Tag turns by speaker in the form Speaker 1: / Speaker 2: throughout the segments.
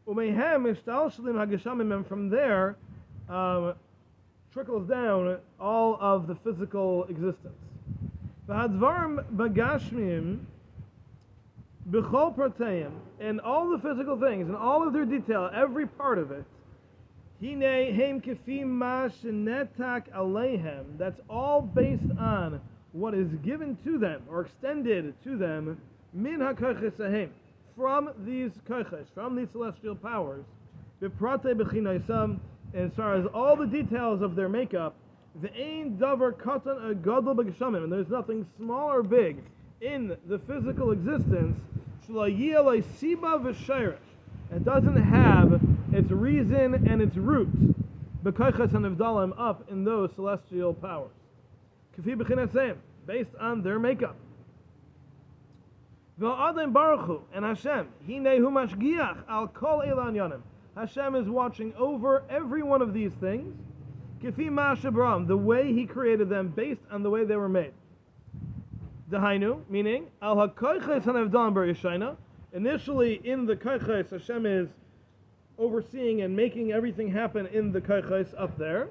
Speaker 1: Umehem ishtal shalim hageshamim, and from there trickles down all of the physical existence. V'hadvarim bagashmim b'chol prateim, and all the physical things, and all of their detail, every part of it. Hine heim kefim ma shenetak aleihem. That's all based on what is given to them or extended to them min hakoches ahem, from these koches, from these celestial powers. B'prate b'chinaisam, as far as all the details of their makeup, v'ein davar katan a gadol b'geshamim, and there's nothing small or big in the physical existence. Shlo yeh siba v'shayresh, it doesn't have its reason and its root, b'koches hanivdalim, up in those celestial powers. Kafi b'chinasem, based on their makeup. V'adam baruch hu, and Hashem, hinei hu mashgiach al kol elan yanim. Hashem is watching over every one of these things, Kifi ma'ashabram, the way He created them, based on the way they were made. Dahainu, meaning al hakoches hanavdam b'rishayna. Initially, in the koches, Hashem is overseeing and making everything happen in the koches up there.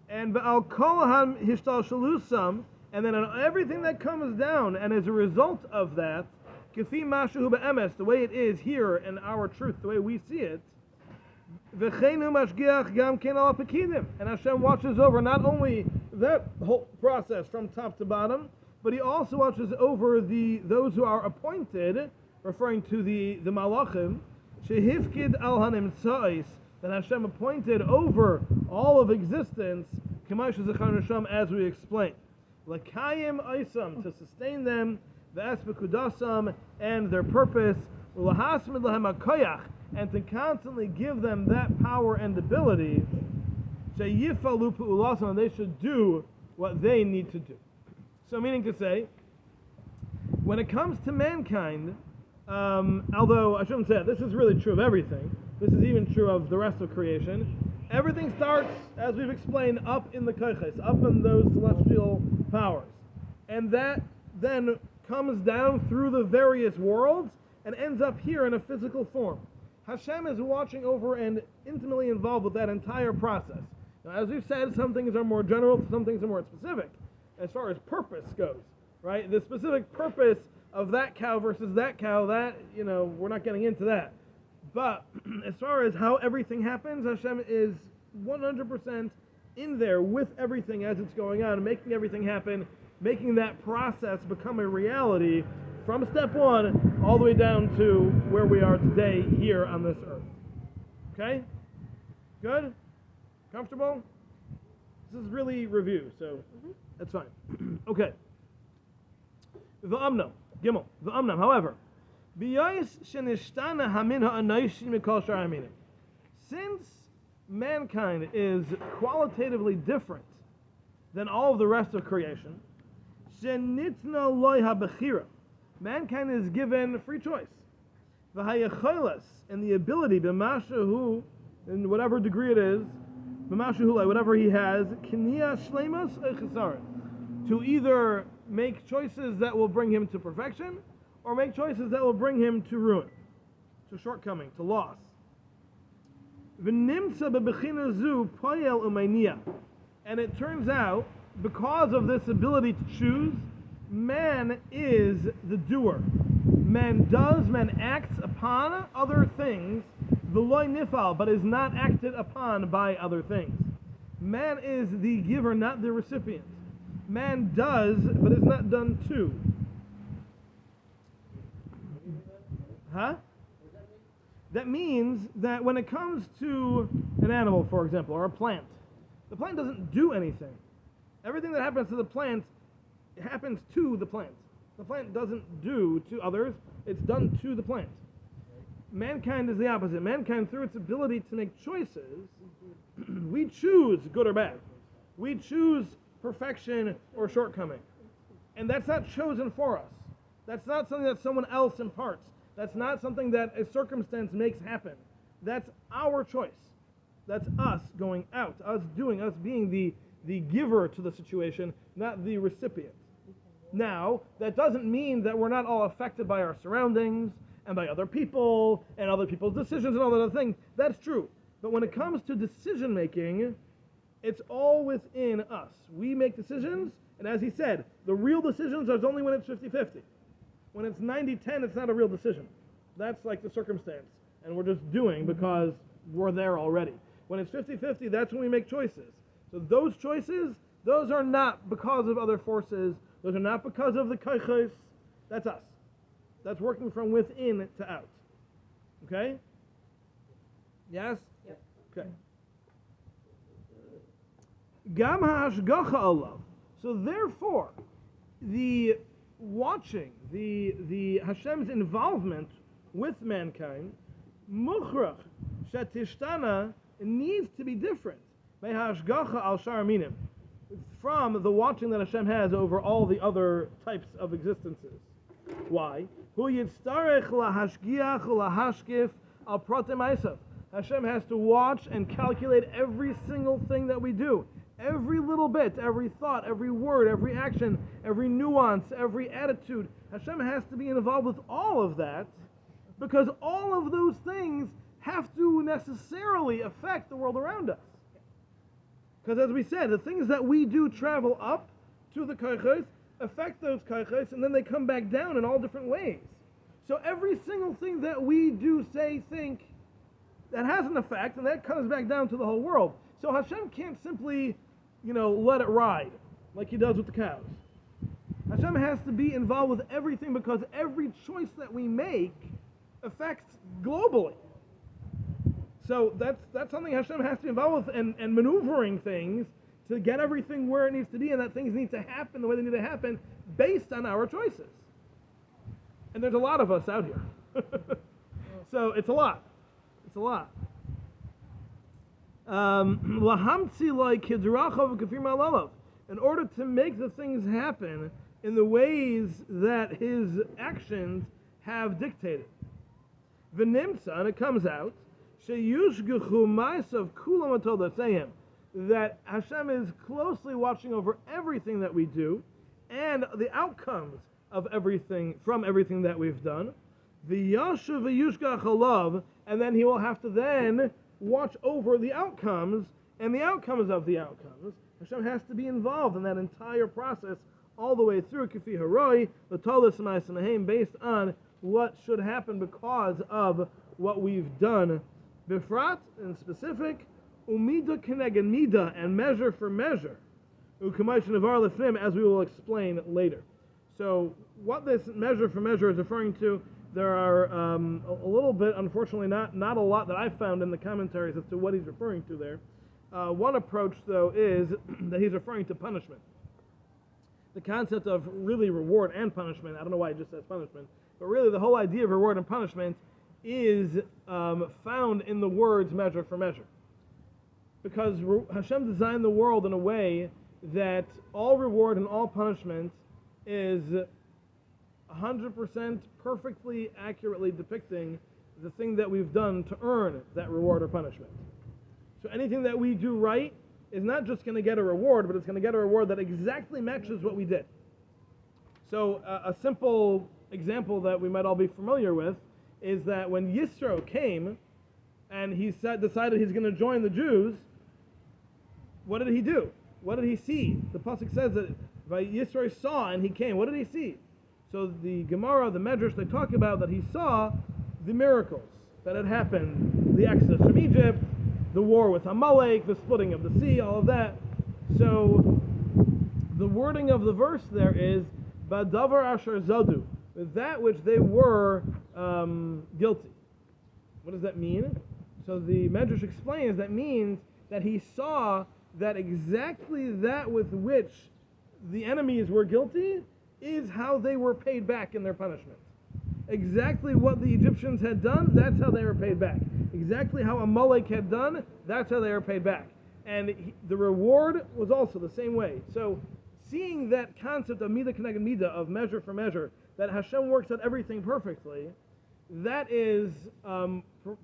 Speaker 1: And ba'al kol han hishtalshalusam, and then on everything that comes down, and as a result of that, Kifi mashahu be'emes, the way it is here in our truth, the way we see it, v'cheinu mashgiach gam ken al pekidim, and Hashem watches over not only that whole process from top to bottom, but He also watches over those who are appointed, referring to the malachim, shehifkid al hanimtzais, that Hashem appointed over all of existence, k'mash zechar nesham, as we explained, l'kayim oisam, to sustain them, v'espekudasam, and their purpose, ulahasmid lahem hakoyach, and to constantly give them that power and ability, sheyifalu pu'ulasam, and they should do what they need to do. So meaning to say, when it comes to mankind, although I shouldn't say that, this is really true of everything, this is even true of the rest of creation, everything starts, as we've explained, up in the koches, up in those celestial powers. And that then comes down through the various worlds and ends up here in a physical form. Hashem is watching over and intimately involved with that entire process. Now, as we've said, some things are more general, some things are more specific, as far as purpose goes, right? The specific purpose of that cow versus that cow, that, we're not getting into that. But as far as how everything happens, Hashem is 100% in there with everything as it's going on, making everything happen, making that process become a reality from step one all the way down to where we are today here on this earth. Okay? Good? Comfortable? This is really review, so that's fine. Okay. V'amnam, Gimel, v'amnam, however, since mankind is qualitatively different than all of the rest of creation, mankind is given free choice, and the ability, in whatever degree it is, whatever he has, to either make choices that will bring him to perfection, or make choices that will bring him to ruin, to shortcoming, to loss. And it turns out, because of this ability to choose, man is the doer. Man does, man acts upon other things, v'loy nifal, but is not acted upon by other things. Man is the giver, not the recipient. Man does, but is not done to. Huh? That means that when it comes to an animal, for example, or a plant, the plant doesn't do anything. Everything that happens to the plant happens to the plant. The plant doesn't do to others, it's done to the plant. Mankind is the opposite. Mankind, through its ability to make choices, we choose good or bad. We choose perfection or shortcoming. And that's not chosen for us. That's not something that someone else imparts. That's not something that a circumstance makes happen. That's our choice. That's us going out, us doing, us being the giver to the situation, not the recipient. Now, that doesn't mean that we're not all affected by our surroundings, and by other people, and other people's decisions and all that other thing. That's true. But when it comes to decision making, it's all within us. We make decisions, and as he said, the real decisions are only when it's 50-50. When it's 90-10, it's not a real decision. That's like the circumstance, and we're just doing because we're there already. When it's 50-50, that's when we make choices. So those choices, those are not because of other forces. Those are not because of the kaiches. That's us. That's working from within to out. Okay? Yes?
Speaker 2: Yep.
Speaker 1: Okay. Gam ha'ashgacha alav. So therefore, the watching, the Hashem's involvement with mankind, mukhrach shetishtana, needs to be different. Me'hashgacha al shar minim, from the watching that Hashem has over all the other types of existences. Why? Hu yitztarech lahashgiach lahashkif al pratim ma'asav. Hashem has to watch and calculate every single thing that we do. Every little bit, every thought, every word, every action, every nuance, every attitude. Hashem has to be involved with all of that, because all of those things have to necessarily affect the world around us. Because as we said, the things that we do travel up to the kaiches, affect those kaiches, and then they come back down in all different ways. So every single thing that we do, say, think, that has an effect, and that comes back down to the whole world. So Hashem can't simply, let it ride, like he does with the cows. Hashem has to be involved with everything, because every choice that we make affects globally. So that's something Hashem has to be involved with, and maneuvering things to get everything where it needs to be, and that things need to happen the way they need to happen based on our choices. And there's a lot of us out here. So it's a lot. It's a lot. In order to make the things happen in the ways that his actions have dictated. V'nimtza, and it comes out, sheyushgechu ma'asav kulam atodasehim, that Hashem is closely watching over everything that we do, and the outcomes of everything, from everything that we've done. V'yashuv v'yushgach alav, and then he will have to then watch over the outcomes, and the outcomes of the outcomes. Hashem has to be involved in that entire process all the way through, kifi haroi, l'tolas ma'asim, based on what should happen because of what we've done. Bifrat, in specific, umida keneged mida, and measure for measure, u'kamaysh nevar lefnim, as we will explain later. So, what this measure for measure is referring to, there are a little bit, unfortunately, not a lot that I've found in the commentaries as to what he's referring to there. One approach, though, is that he's referring to punishment. The concept of really reward and punishment, I don't know why he just says punishment, but really the whole idea of reward and punishment is found in the words measure for measure. Because Hashem designed the world in a way that all reward and all punishment is 100% perfectly accurately depicting the thing that we've done to earn that reward or punishment. So anything that we do right is not just going to get a reward, but it's going to get a reward that exactly matches what we did. So a simple example that we might all be familiar with is that when Yisro came and he decided he's going to join the Jews, what did he do? What did he see? The pasuk says that Yisro saw and he came. What did he see? So the Gemara, the Medrash, they talk about that he saw the miracles that had happened, the exodus from Egypt, the war with Amalek, the splitting of the sea, all of that. So the wording of the verse there is Badavar Asher Zadu, that which they were guilty. What does that mean? So the Medrash explains that means that he saw that exactly that with which the enemies were guilty is how they were paid back in their punishment. Exactly what the Egyptians had done, that's how they were paid back. Exactly how Amalek had done, that's how they were paid back. And the reward was also the same way. So seeing that concept of midah keneged midah, of measure for measure, that Hashem works at everything perfectly, that is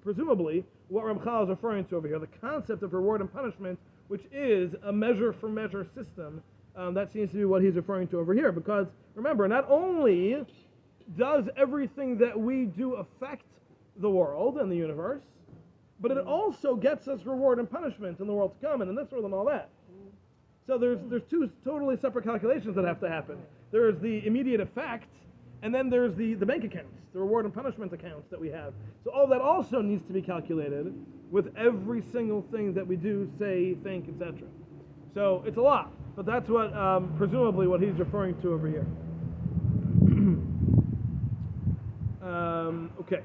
Speaker 1: presumably what Ramchal is referring to over here, the concept of reward and punishment, which is a measure for measure system. That seems to be what he's referring to over here. Because remember, not only does everything that we do affect the world and the universe, but it also gets us reward and punishment in the world to come and in this world and all that. So there's two totally separate calculations that have to happen. There's the immediate effect, and then there's the bank accounts, the reward and punishment accounts that we have. So all that also needs to be calculated with every single thing that we do, say, think, etc. So it's a lot, but that's what presumably what he's referring to over here. Okay,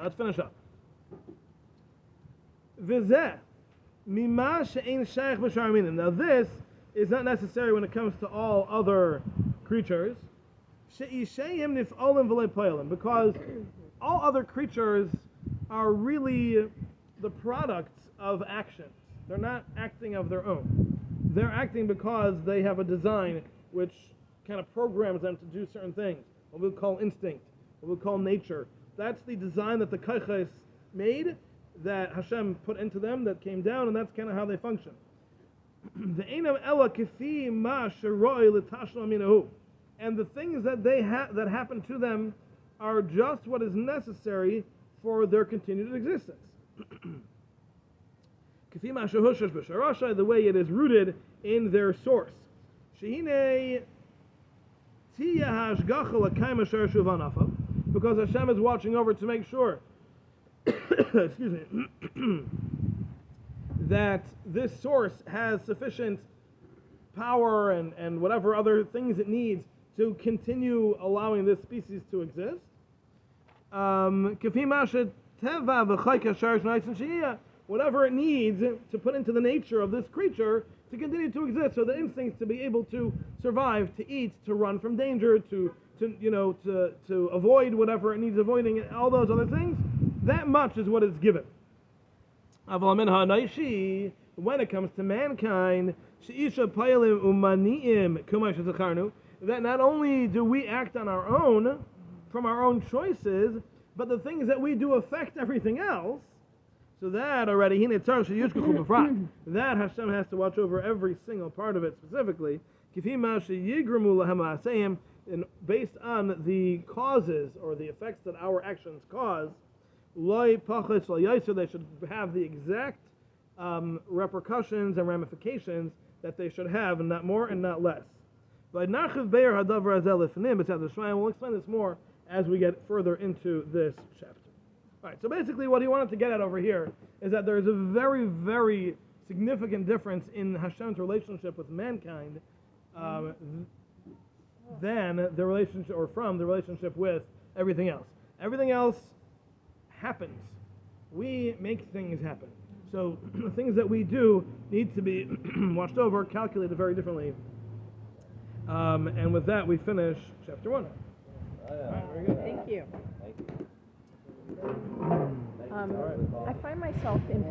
Speaker 1: let's finish up. Vizeh. Now this is not necessary when it comes to all other creatures, because all other creatures are really the products of actions. They're not acting of their own. They're acting because they have a design which kind of programs them to do certain things, what we call instinct, what we call nature. That's the design that the Kaiches made, that Hashem put into them, that came down, and that's kind of how they function. And the things that that happen to them are just what is necessary for their continued existence. The way it is rooted in their source. Because Hashem is watching over to make sure excuse me, that this source has sufficient power and whatever other things it needs to continue allowing this species to exist. Whatever it needs to put into the nature of this creature to continue to exist, so the instincts to be able to survive, to eat, to run from danger, to avoid whatever it needs avoiding, and all those other things. That much is what is given. When it comes to mankind, that not only do we act on our own, from our own choices, but the things that we do affect everything else. So that already, that Hashem has to watch over every single part of it specifically. And based on the causes or the effects that our actions cause, they should have the exact repercussions and ramifications that they should have, and not more and not less. We'll explain this more as we get further into this chapter. All right, so basically what he wanted to get at over here is that there is a very, very significant difference in Hashem's relationship with mankind than the relationship, or from the relationship with everything else. Everything else happens. We make things happen. So the things that we do need to be watched over, calculated very differently. And with that, we finish chapter 1. Right, very good.
Speaker 2: Thank you. I find myself in